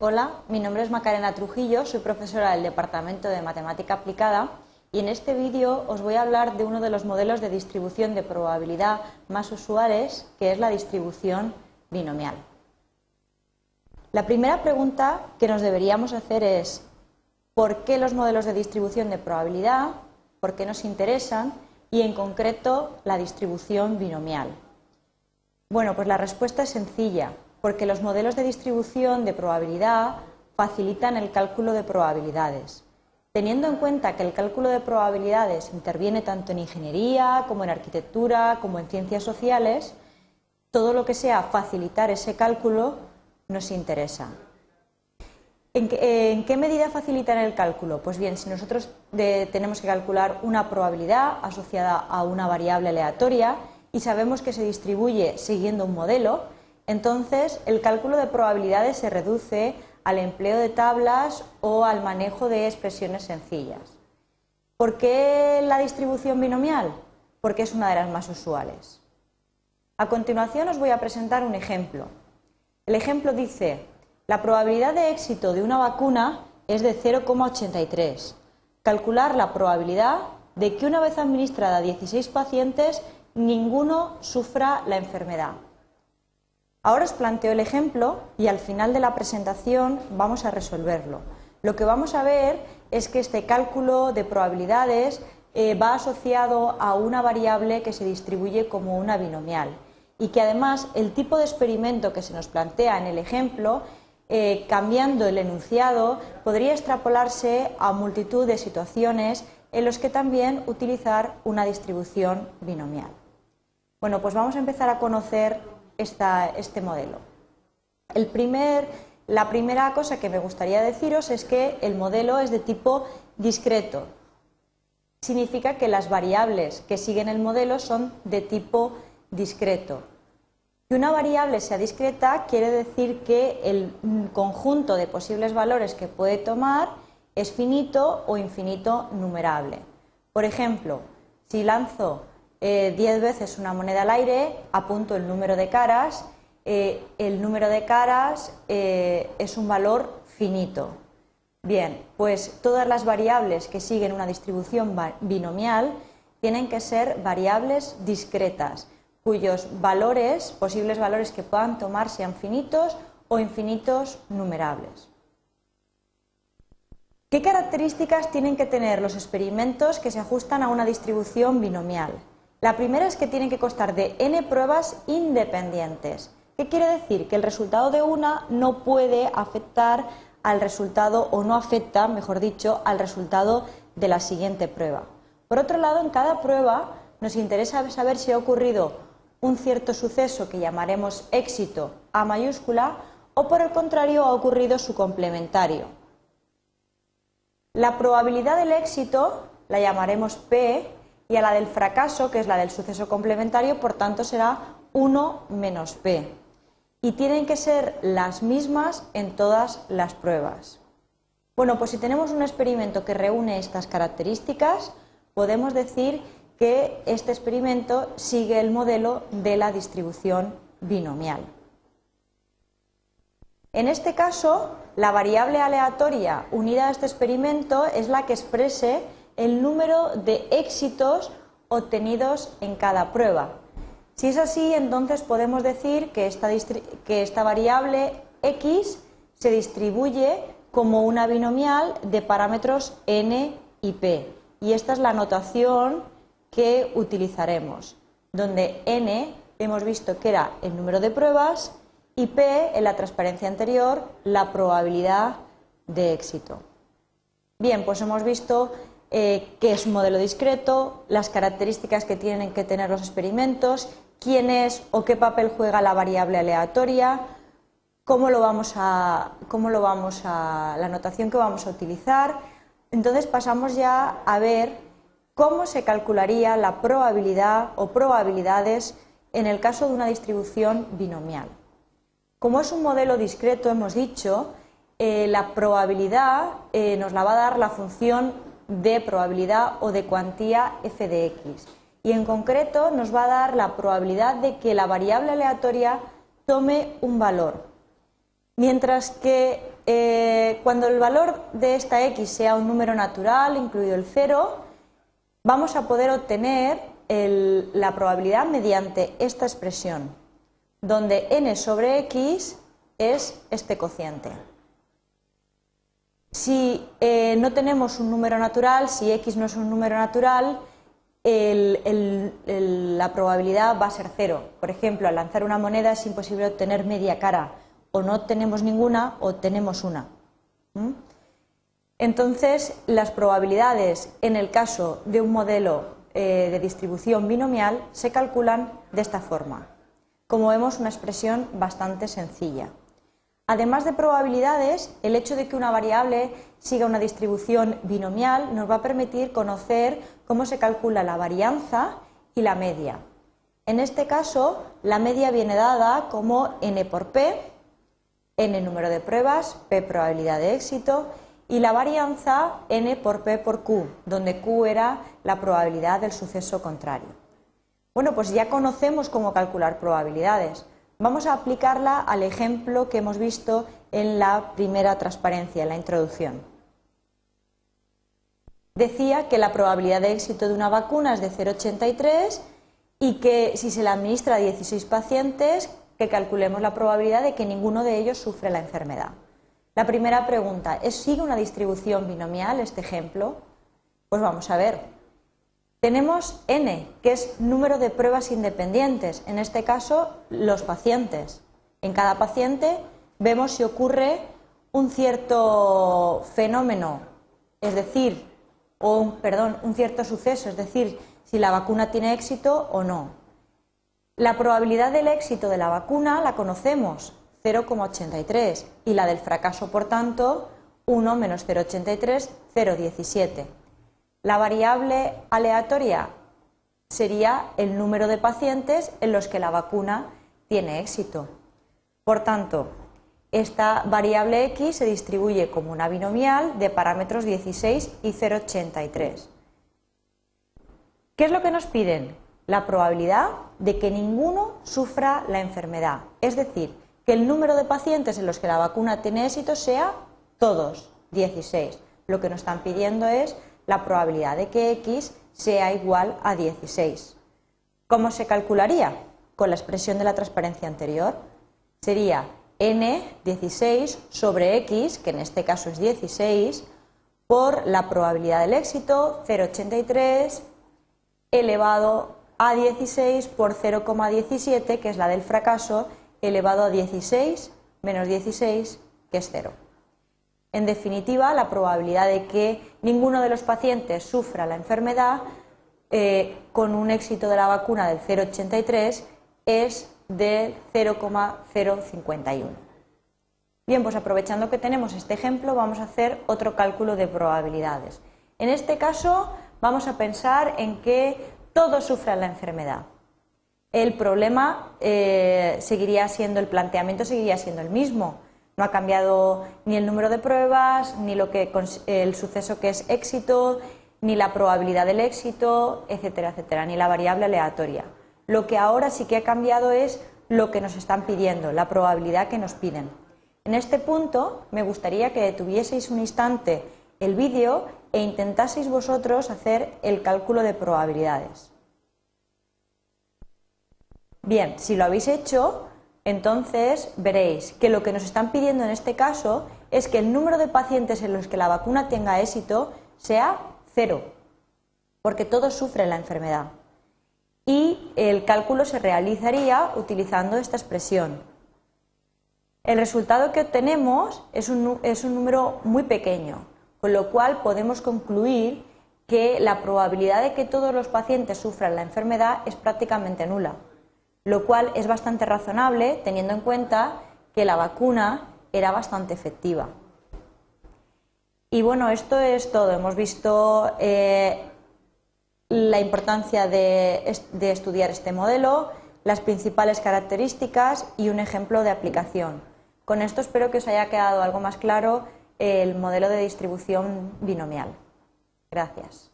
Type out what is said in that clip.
Hola, mi nombre es Macarena Trujillo, soy profesora del Departamento de Matemática Aplicada y en este vídeo os voy a hablar de uno de los modelos de distribución de probabilidad más usuales, que es la distribución binomial. La primera pregunta que nos deberíamos hacer es ¿por qué los modelos de distribución de probabilidad? ¿Por qué nos interesan? Y en concreto la distribución binomial. Bueno, pues la respuesta es sencilla, porque los modelos de distribución de probabilidad facilitan el cálculo de probabilidades. Teniendo en cuenta que el cálculo de probabilidades interviene tanto en ingeniería, como en arquitectura, como en ciencias sociales, todo lo que sea facilitar ese cálculo nos interesa. ¿En qué medida facilitan el cálculo? Pues bien, si nosotros tenemos que calcular una probabilidad asociada a una variable aleatoria y sabemos que se distribuye siguiendo un modelo, entonces el cálculo de probabilidades se reduce al empleo de tablas o al manejo de expresiones sencillas. ¿Por qué la distribución binomial? Porque es una de las más usuales. A continuación os voy a presentar un ejemplo. El ejemplo dice: la probabilidad de éxito de una vacuna es de 0,83. Calcular la probabilidad de que una vez administrada a 16 pacientes, ninguno sufra la enfermedad. Ahora os planteo el ejemplo y al final de la presentación vamos a resolverlo. Lo que vamos a ver es que este cálculo de probabilidades va asociado a una variable que se distribuye como una binomial y que además el tipo de experimento que se nos plantea en el ejemplo, cambiando el enunciado, podría extrapolarse a multitud de situaciones en las que también utilizar una distribución binomial. Bueno, pues vamos a empezar a conocer este modelo. La primera cosa que me gustaría deciros es que el modelo es de tipo discreto. Significa que las variables que siguen el modelo son de tipo discreto. Que una variable sea discreta quiere decir que el conjunto de posibles valores que puede tomar es finito o infinito numerable. Por ejemplo, si lanzo 10 veces una moneda al aire, apunto el número de caras, el número de caras es un valor finito. Bien, pues todas las variables que siguen una distribución binomial tienen que ser variables discretas, cuyos valores, posibles valores que puedan tomar, sean finitos o infinitos numerables. ¿Qué características tienen que tener los experimentos que se ajustan a una distribución binomial? La primera es que tienen que constar de n pruebas independientes. ¿Qué quiere decir? Que el resultado de una no puede afectar al resultado, o no afecta, mejor dicho, al resultado de la siguiente prueba. Por otro lado, en cada prueba nos interesa saber si ha ocurrido un cierto suceso que llamaremos éxito A mayúscula o por el contrario ha ocurrido su complementario. La probabilidad del éxito la llamaremos P y a la del fracaso, que es la del suceso complementario, por tanto será 1 menos P. Y tienen que ser las mismas en todas las pruebas. Bueno, pues si tenemos un experimento que reúne estas características, podemos decir que este experimento sigue el modelo de la distribución binomial. En este caso, la variable aleatoria unida a este experimento es la que exprese el número de éxitos obtenidos en cada prueba. Si es así, entonces podemos decir que esta variable x se distribuye como una binomial de parámetros n y p. Y esta es la notación que utilizaremos, donde n hemos visto que era el número de pruebas y p, en la transparencia anterior, la probabilidad de éxito. Bien, pues hemos visto qué es un modelo discreto, las características que tienen que tener los experimentos, quién es o qué papel juega la variable aleatoria, la notación que vamos a utilizar. Entonces pasamos ya a ver cómo se calcularía la probabilidad o probabilidades en el caso de una distribución binomial. Como es un modelo discreto, hemos dicho, la probabilidad nos la va a dar la función de probabilidad o de cuantía f de x. Y en concreto nos va a dar la probabilidad de que la variable aleatoria tome un valor. Mientras que cuando el valor de esta x sea un número natural, incluido el 0, vamos a poder obtener la probabilidad mediante esta expresión, donde n sobre x es este cociente. Si no tenemos un número natural, si x no es un número natural, la probabilidad va a ser 0. Por ejemplo, al lanzar una moneda es imposible obtener media cara, o no tenemos ninguna o tenemos una. Entonces, las probabilidades en el caso de un modelo de distribución binomial se calculan de esta forma. Como vemos, una expresión bastante sencilla. Además de probabilidades, el hecho de que una variable siga una distribución binomial nos va a permitir conocer cómo se calcula la varianza y la media. En este caso, la media viene dada como n por p, n número de pruebas, p probabilidad de éxito, y la varianza n por p por q, donde q era la probabilidad del suceso contrario. Bueno, pues ya conocemos cómo calcular probabilidades. Vamos a aplicarla al ejemplo que hemos visto en la primera transparencia, en la introducción. Decía que la probabilidad de éxito de una vacuna es de 0,83 y que si se la administra a 16 pacientes, que calculemos la probabilidad de que ninguno de ellos sufre la enfermedad. La primera pregunta, ¿sigue una distribución binomial este ejemplo? Pues vamos a ver. Tenemos n, que es número de pruebas independientes, en este caso los pacientes. En cada paciente vemos si ocurre un cierto fenómeno, es decir, un cierto suceso, es decir, si la vacuna tiene éxito o no. La probabilidad del éxito de la vacuna la conocemos, 0,83, y la del fracaso, por tanto, 1 menos 0,83, 0,17. La variable aleatoria sería el número de pacientes en los que la vacuna tiene éxito. Por tanto, esta variable x se distribuye como una binomial de parámetros 16 y 0,83. ¿Qué es lo que nos piden? La probabilidad de que ninguno sufra la enfermedad, es decir, que el número de pacientes en los que la vacuna tiene éxito sea todos, 16. Lo que nos están pidiendo es la probabilidad de que x sea igual a 16. ¿Cómo se calcularía? Con la expresión de la transparencia anterior. Sería n, 16, sobre x, que en este caso es 16, por la probabilidad del éxito, 0,83, elevado a 16 por 0,17, que es la del fracaso, elevado a 16 menos 16, que es 0. En definitiva, la probabilidad de que ninguno de los pacientes sufra la enfermedad con un éxito de la vacuna del 0,83 es de 0,051. Bien, pues aprovechando que tenemos este ejemplo, vamos a hacer otro cálculo de probabilidades. En este caso, vamos a pensar en que todos sufran la enfermedad. El problema seguiría siendo, el planteamiento seguiría siendo el mismo. No ha cambiado ni el número de pruebas, ni el suceso que es éxito, ni la probabilidad del éxito, etcétera, etcétera, ni la variable aleatoria. Lo que ahora sí que ha cambiado es lo que nos están pidiendo, la probabilidad que nos piden. En este punto me gustaría que detuvieseis un instante el vídeo e intentaseis vosotros hacer el cálculo de probabilidades. Bien, si lo habéis hecho, entonces veréis que lo que nos están pidiendo en este caso es que el número de pacientes en los que la vacuna tenga éxito sea 0, porque todos sufren la enfermedad. Y el cálculo se realizaría utilizando esta expresión. El resultado que obtenemos es un número muy pequeño, con lo cual podemos concluir que la probabilidad de que todos los pacientes sufran la enfermedad es prácticamente nula, lo cual es bastante razonable teniendo en cuenta que la vacuna era bastante efectiva. Y bueno, esto es todo. Hemos visto la importancia de estudiar este modelo, las principales características y un ejemplo de aplicación. Con esto espero que os haya quedado algo más claro el modelo de distribución binomial. Gracias.